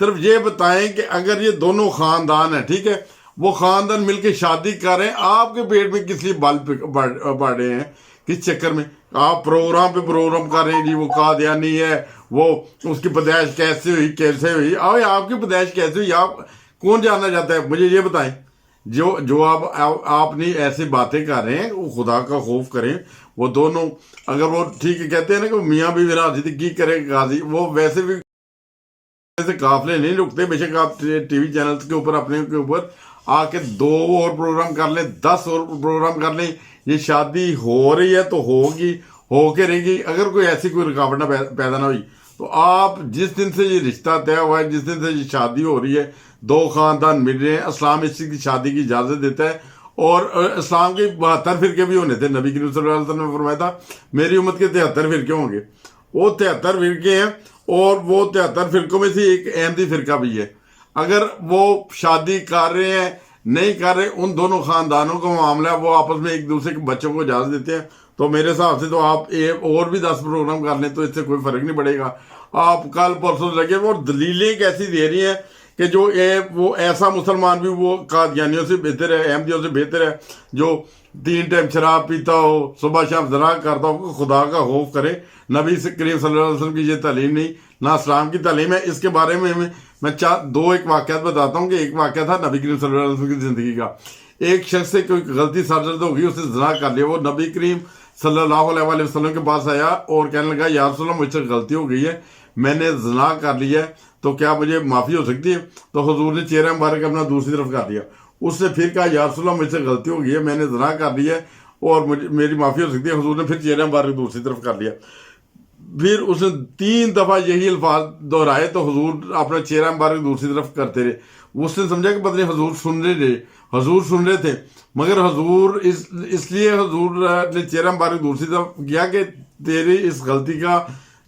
صرف یہ بتائیں کہ اگر یہ دونوں خاندان ہیں، ٹھیک ہے، وہ خاندان مل کے شادی کر رہے ہیں، آپ کے پیٹ میں کس لیے بال بڑھ رہے ہیں؟ کس چکر میں آپ پروگرام پہ پروگرام کر رہے ہیں؟ جی وہ قادیانی ہے، وہ اس کی پیدائش کیسے ہوئی؟ آپ کی پیدائش کیسے ہوئی؟ آپ کون جاننا چاہتا ہے؟ مجھے یہ بتائیں۔ جو آپ نہیں ایسی باتیں کر رہے ہیں، وہ خدا کا خوف کریں۔ وہ دونوں اگر وہ ٹھیک ہے، کہتے ہیں نا کہ میاں بھی راضی کی کرے غازی، وہ ویسے بھی سے قافلے نہیں رکتے۔ بے شک آپ ٹی وی چینلز کے اوپر اپنے کے اوپر آ کے 2 اور پروگرام کر لیں، 10 اور پروگرام کر لیں، یہ شادی ہو رہی ہے تو ہوگی، ہو کے رہے گی۔ اگر کوئی ایسی کوئی رکاوٹ نہ پیدا نہ ہوئی تو آپ جس دن سے یہ رشتہ طے ہوا ہے، جس دن سے یہ شادی ہو رہی ہے، 2 خاندان مل رہے ہیں، اسلام اس کی شادی کی اجازت دیتا ہے، اور اسلام کے 72 فرقے بھی ہونے تھے۔ نبی کریم صلی اللہ علیہ وسلم نے فرمایا تھا میری امت کے 73 فرقے ہوں گے۔ وہ 73 فرقے ہیں، اور وہ 73 فرقوں میں سے ایک احمدی فرقہ بھی ہے۔ اگر وہ شادی کر رہے ہیں نہیں کر رہے، ان دونوں خاندانوں کا معاملہ ہے، وہ آپس میں ایک دوسرے کے بچوں کو اجازت دیتے ہیں، تو میرے حساب سے تو آپ اور بھی 10 پروگرام کر لیں تو اس سے کوئی فرق نہیں پڑے گا۔ آپ کل پرسوں لگے، اور دلیلیں کیسی دے رہی ہیں کہ جو وہ ایسا مسلمان بھی وہ قادیانیوں سے بہتر ہے، احمدیوں سے بہتر ہے، جو 3 ٹائم شراب پیتا ہو، صبح شام زنا کرتا ہو۔ خدا کا خوف کرے، نبی کریم صلی اللہ علیہ وسلم کی یہ تعلیم نہیں، نہ اسلام کی تعلیم ہے۔ اس کے بارے میں میں 2 ایک واقعات بتاتا ہوں کہ ایک واقعہ تھا نبی کریم صلی اللہ علیہ وسلم کی زندگی کا۔ ایک شخص سے کوئی غلطی سرزد ہو گئی، اس نے زنا کر لیا۔ وہ نبی کریم صلی اللہ علیہ وسلم کے پاس آیا اور کہنے لگا یا رسول اللہ مجھ سے غلطی ہو گئی ہے، میں نے زنا کر لیا ہے، تو کیا مجھے معافی ہو سکتی ہے؟ تو حضور نے چہرہ مبارک اپنا دوسری طرف کر دیا۔ اس نے پھر کہا یا رسول اللہ مجھ سے غلطی ہو گئی ہے، میں نے زنا کر لیا ہے اور میری معافی ہو سکتی ہے۔ حضور نے پھر چہرہ مبارک دوسری طرف کر لیا۔ پھر اس نے 3 دفعہ یہی الفاظ دہرائے تو حضور اپنا چہرہ مبارک دوسری طرف کرتے رہے۔ اس نے سمجھا کہ پتہ نہیں حضور سن رہے تھے، مگر حضور اس لیے حضور نے چہرہ مبارک دوسری طرف کیا کہ تیری اس غلطی کا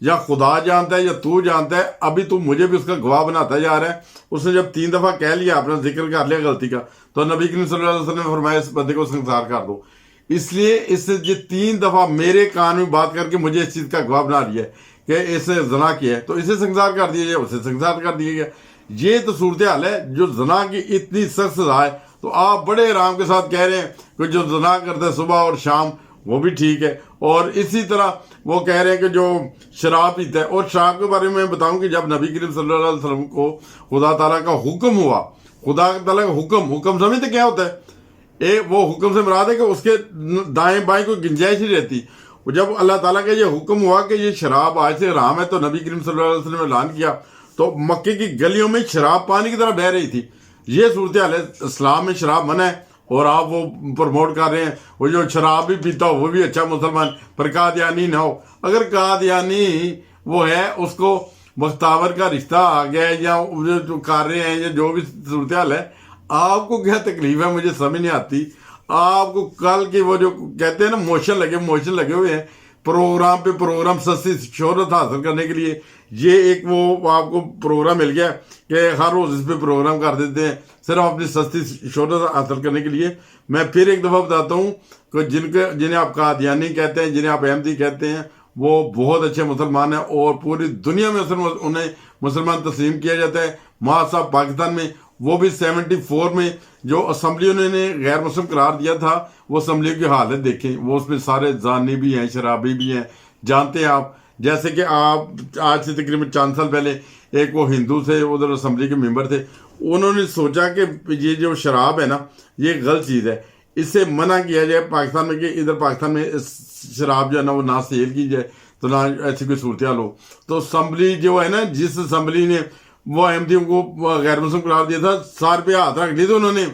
یا خدا جانتا ہے یا تو جانتا ہے، ابھی تو مجھے بھی اس کا گواہ بناتا جا رہا ہے۔ اس نے جب 3 دفعہ کہہ لیا، اپنا ذکر کر لیا غلطی کا، تو نبی کریم صلی اللہ علیہ وسلم نے فرمایا اس بندے کو سنسار کر دو۔ اس لیے اس سے یہ 3 دفعہ میرے کان میں بات کر کے مجھے اس چیز کا گواہ بنا لیا ہے کہ اس نے زنا کیا ہے، تو اسے سنسار کر دیا جائے، اسے سنسار کر دیا گیا۔ یہ تو صورتحال ہے۔ جو زنا کی اتنی سخت سزا ہے، تو آپ بڑے آرام کے ساتھ کہہ رہے ہیں کہ جو زنا کرتا ہے صبح اور شام وہ بھی ٹھیک ہے، اور اسی طرح وہ کہہ رہے ہیں کہ جو شراب پیتا ہے۔ اور شراب کے بارے میں بتاؤں کہ جب نبی کریم صلی اللہ علیہ وسلم کو خدا تعالیٰ کا حکم ہوا، خدا تعالیٰ کا حکم سمجھتے کیا ہوتا ہے؟ وہ حکم سے مراد ہے کہ اس کے دائیں بائیں کوئی گنجائش نہیں رہتی۔ جب اللہ تعالیٰ کا یہ حکم ہوا کہ یہ شراب آج سے حرام ہے، تو نبی کریم صلی اللہ علیہ وسلم نے اعلان کیا، تو مکے کی گلیوں میں شراب پانی کی طرح بہہ رہی تھی۔ یہ صورتحال ہے۔ اسلام میں شراب منع ہے، اور آپ وہ پروموٹ کر رہے ہیں وہ جو شراب بھی پیتا ہو وہ بھی اچھا مسلمان، پر قادیانی نہ ہو۔ اگر قادیانی وہ ہے، اس کو بختاور کا رشتہ آ گیا ہے، یا جو کر رہے ہیں، یا جو بھی صورتحال ہے، آپ کو کیا تکلیف ہے؟ مجھے سمجھ نہیں آتی۔ آپ کو کل کی وہ جو کہتے ہیں نا موشن لگے ہوئے ہیں، پروگرام پہ پروگرام، سستی شہرت حاصل کرنے کے لیے۔ یہ ایک وہ آپ کو پروگرام مل گیا کہ ہر روز اس پہ پروگرام کر دیتے ہیں صرف اپنی سستی شہرت حاصل کرنے کے لیے۔ میں پھر ایک دفعہ بتاتا ہوں کہ جنہیں آپ قادیانی کہتے ہیں، جنہیں آپ احمدی کہتے ہیں، وہ بہت اچھے مسلمان ہیں، اور پوری دنیا میں انہیں مسلمان تسلیم کیا جاتا ہے۔ ماں صاحب پاکستان میں وہ بھی 74 میں جو اسمبلی انہوں نے غیر مسلم قرار دیا تھا، وہ اسمبلی کی حالت دیکھیں، وہ اس میں سارے زانی بھی ہیں، شرابی بھی ہیں، جانتے ہیں آپ۔ جیسے کہ آپ آج سے تقریباً 4 سال پہلے ایک وہ ہندو تھے، ادھر اسمبلی کے ممبر تھے، انہوں نے سوچا کہ یہ جو شراب ہے نا، یہ غلط چیز ہے، اس سے منع کیا جائے پاکستان میں، کہ ادھر پاکستان میں شراب جو ہے نا وہ نہ سیل کی جائے، تو نہ ایسی کوئی صورتحال ہو۔ تو اسمبلی جو ہے نا، جس اسمبلی نے وہ احمدیوں کو غیر مسلم قرار دیا تھا، سار پہ ہاتھ رکھ لیے تھے انہوں نے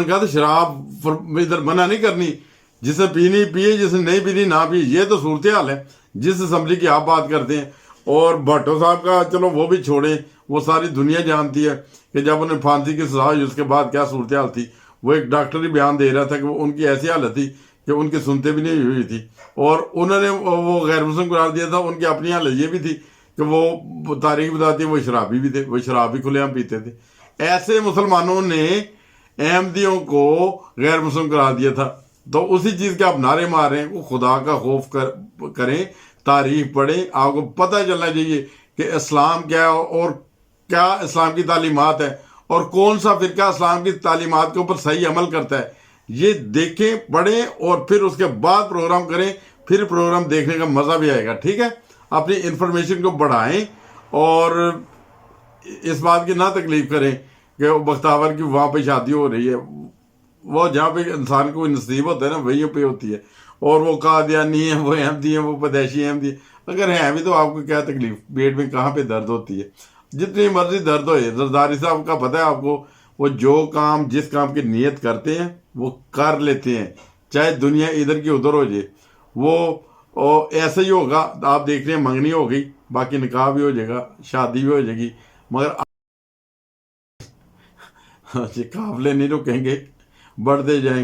کہا تھا شراب ادھر منع نہیں کرنی، جسے پینی پیے، جسے نہیں پینی نہ پیے۔ یہ تو صورتحال ہے جس اسمبلی کی آپ بات کرتے ہیں۔ اور بھٹو صاحب کا چلو وہ بھی چھوڑیں، وہ ساری دنیا جانتی ہے کہ جب انہیں پھانسی کی سزا ہوئی اس کے بعد کیا صورتحال تھی۔ وہ ایک ڈاکٹر ہی بیان دے رہا تھا کہ وہ ان کی ایسی حالت تھی کہ ان کی سنتے بھی نہیں ہوئی تھی، اور انہوں نے وہ غیر مسلم قرار دیا تھا۔ ان کی اپنی حالت یہ بھی تھی کہ وہ تاریخ بتاتی ہے وہ شرابی بھی تھے، وہ شراب بھی کھلے عام پیتے تھے۔ ایسے مسلمانوں نے احمدیوں کو غیر مسلم قرار دیا تھا، تو اسی چیز کے آپ نعرے مار رہے ہیں۔ وہ خدا کا خوف کریں، تاریخ پڑھیں، آپ کو پتہ چلنا چاہیے کہ اسلام کیا ہے اور کیا اسلام کی تعلیمات ہے اور کون سا فرقہ اسلام کی تعلیمات کے اوپر صحیح عمل کرتا ہے، یہ دیکھیں، پڑھیں اور پھر اس کے بعد پروگرام کریں، پھر پروگرام دیکھنے کا مزہ بھی آئے گا. ٹھیک ہے، اپنی انفارمیشن کو بڑھائیں اور اس بات کی نہ تکلیف کریں کہ وہ بختاور کی وہاں پہ شادی ہو رہی ہے. وہ جہاں پہ انسان کو نصیب ہوتا ہے نا وہیں پہ ہوتی ہے. اور وہ قادیانی ہیں، وہ احمدی ہیں، وہ پیدائشی احمدی ہیں. اگر ہیں بھی تو آپ کو کیا تکلیف، پیٹ میں کہاں پہ درد ہوتی ہے؟ جتنی مرضی درد ہوئے. زرداری صاحب کا پتہ ہے آپ کو، وہ جو کام جس کام کی نیت کرتے ہیں وہ کر لیتے ہیں، چاہے دنیا ادھر کی ادھر ہو جائے. وہ ایسا ہی ہوگا. آپ دیکھ رہے ہیں منگنی ہو گئی، باقی نکاح بھی ہو جائے گا، شادی بھی ہو جائے گی، مگر قافلے نہیں رکیں گے، بڑھتے جائیں گے.